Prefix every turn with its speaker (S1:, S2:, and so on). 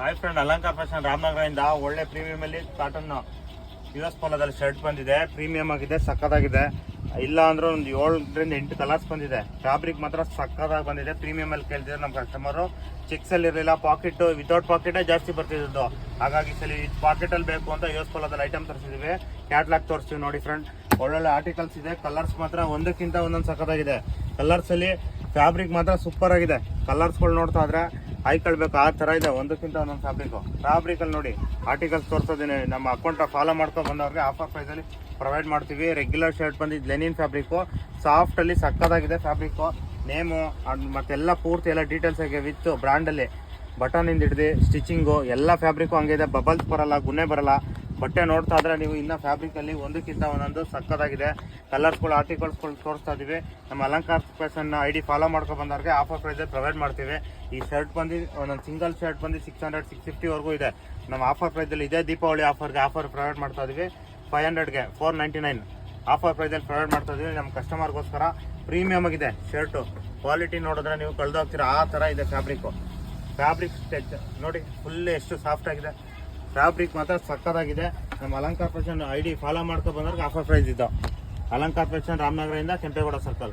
S1: Hi friend, ಅಲಂಕಾರ fashion ರಾಮನಗರದಿಂದ ಒಳ್ಳೆ premium ಅಲ್ಲಿ ಕಾಟನ್ US ಪೋಲೋದಲ್ಲಿ ಶರ್ಟ್ ಬಂದಿದೆ. ಪ್ರೀಮಿಯಂ ಆಗಿದೆ, ಸಕ್ಕತ್ತಾಗಿದೆ. ಇಲ್ಲ ಅಂದ್ರೆ ಒಂದು 7ರಿಂದ 8 ಕಲರ್ಸ್ ಬಂದಿದೆ. ಫ್ಯಾಬ್ರಿಕ್ ಮಾತ್ರ ಸಕ್ಕತ್ತಾಗಿ ಬಂದಿದೆ. ಪ್ರೀಮಿಯಂ ಅಲ್ಲಿ ಕೇಳ್ತಿದ್ರೆ ನಮ್ಮ ಕಸ್ಟಮರು. ಚೆಕ್ಸ್ ಅಲ್ಲಿ ಇರಲಿಲ್ಲ, ಪಾಕೆಟ್ ವಿತೌಟ್ ಪಾಕೆಟೇ ಜಾಸ್ತಿ ಬರ್ತಿದ್ದು. ಹಾಗಾಗಿ ಸಲ ಪಾಕೆಟ್ ಅಲ್ಲಿ ಬೇಕು ಅಂತ US ಪೋಲೋದಲ್ಲಿ ಐಟಮ್ ತರಿಸಿದ್ವಿ. ಕ್ಯಾಟ್ಲಾಗ್ ತೋರಿಸ್ತೀವಿ ನೋಡಿ ಫ್ರೆಂಡ್. ಒಳ್ಳೊಳ್ಳೆ ಆರ್ಟಿಕಲ್ಸ್ ಇದೆ. ಕಲರ್ಸ್ ಮಾತ್ರ ಒಂದಕ್ಕಿಂತ ಒಂದೊಂದು ಸಕ್ಕತ್ತಾಗಿದೆ. ಕಲರ್ಸ್ ಅಲ್ಲಿ ಫ್ಯಾಬ್ರಿಕ್ ಮಾತ್ರ ಸೂಪರ್ ಆಗಿದೆ. ಕಲರ್ಸ್ಗಳು ನೋಡ್ತಾ ಇದ್ರೆ ಹಾಯ್ಕೊಳ್ಬೇಕು ಆ ಥರ ಇದೆ, ಒಂದಕ್ಕಿಂತ ಒಂದೊಂದು ಫ್ಯಾಬ್ರಿಕ್ ಅಲ್ಲಿ ನೋಡಿ ಆರ್ಟಿಕಲ್ಸ್ ತೋರಿಸೋದೀನಿ. ನಮ್ಮ ಅಕೌಂಟ್ ಫಾಲೋ ಮಾಡ್ಕೊಂಡು ಬಂದವ್ರಿಗೆ ಆಫರ್ ಪ್ರೈಸಲ್ಲಿ ಪ್ರೊವೈಡ್ ಮಾಡ್ತೀವಿ. ರೆಗ್ಯುಲರ್ ಶರ್ಟ್ ಬಂದಿದ್ದು ಲೆನಿನ್ ಫ್ಯಾಬ್ರಿಕ್ಕು, ಸಾಫ್ಟಲ್ಲಿ ಸಕ್ಕತ್ತಾಗಿದೆ ಫ್ಯಾಬ್ರಿಕ್ಕು. ನೇಮು ಮತ್ತೆಲ್ಲ ಪೂರ್ತಿ ಎಲ್ಲ ಡೀಟೇಲ್ಸ್ ಆಗಿ ವಿತ್ ಬ್ರ್ಯಾಂಡಲ್ಲಿ ಬಟನಿಂದ ಹಿಡಿದು ಸ್ಟಿಚಿಂಗು ಎಲ್ಲ ಫ್ಯಾಬ್ರಿಕ್ಕು ಹಂಗಿದೆ. ಬಬಲ್ಸ್ ಬರಲ್ಲ, ಗುನ್ನೆ ಬರಲ್ಲ. ಬಟ್ಟೆ ನೋಡ್ತಾ ಇದ್ರೆ ನೀವು ಇನ್ನೂ ಫ್ಯಾಬ್ರಿಕಲ್ಲಿ ಒಂದಕ್ಕಿಂತ ಒಂದೊಂದು ಸಕ್ಕತ್ತಾಗಿದೆ. ಕಲರ್ಸ್ಗಳು ಆರ್ಟಿಕಲ್ಸ್ಗಳು ತೋರಿಸ್ತಾ ಇದೀವಿ. ನಮ್ಮ ಅಲಂಕಾರ ಫ್ಯಾಷನ್ ID ಫಾಲೋ ಮಾಡ್ಕೊಂಡು ಬಂದವ್ರಿಗೆ ಆಫರ್ ಪ್ರೈಸಲ್ಲಿ ಪ್ರೊವೈಡ್ ಮಾಡ್ತೀವಿ. ಈ ಶರ್ಟ್ ಬಂದು ಒಂದೊಂದು ಸಿಂಗಲ್ ಶರ್ಟ್ ಬಂದು 600 650ವರೆಗೂ ಇದೆ. ನಮ್ಮ ಆಫರ್ ಪ್ರೈಸಲ್ಲಿ ಇದೆ. ದೀಪಾವಳಿ ಆಫರ್ ಪ್ರೊವೈಡ್ ಮಾಡ್ತಾ ಇದೀವಿ. 500ಗೆ 499 ಆಫರ್ ಪ್ರೈಸಲ್ಲಿ ಪ್ರೊವೈಡ್ ಮಾಡ್ತಾ ಇದೀವಿ. ನಮ್ಮ ಕಸ್ಟಮರ್ಗೋಸ್ಕರ ಪ್ರೀಮಿಯಮ್ ಆಗಿದೆ ಶರ್ಟು. ಕ್ವಾಲಿಟಿ ನೋಡಿದ್ರೆ ನೀವು ಕಳೆದೋಗ್ತೀರಾ ಆ ಥರ ಇದೆ ಫ್ಯಾಬ್ರಿಕ್ ಸ್ಟೆಚ್ ನೋಡಿ, ಫುಲ್ ಎಷ್ಟು ಸಾಫ್ಟ್ ಆಗಿದೆ. ಫ್ಯಾಬ್ರಿಕ್ ಮಾತ್ರ ಸಕ್ಕತ್ತಾಗಿದೆ. ನಮ್ಮ ಅಲಂಕಾರ ಫ್ಯಾಷನ್ ID ಫಾಲೋ ಮಾಡ್ಕೊಂಡು ಬಂದವ್ರಿಗೆ ಆಫರ್ ಪ್ರೈಸ್ ಇದ್ದಾವೆ. ಅಲಂಕಾರ ಫ್ಯಾಷನ್ ರಾಮನಗರದಿಂದ ಕೆಂಪೇಗೌಡ ಸರ್ಕಲ್.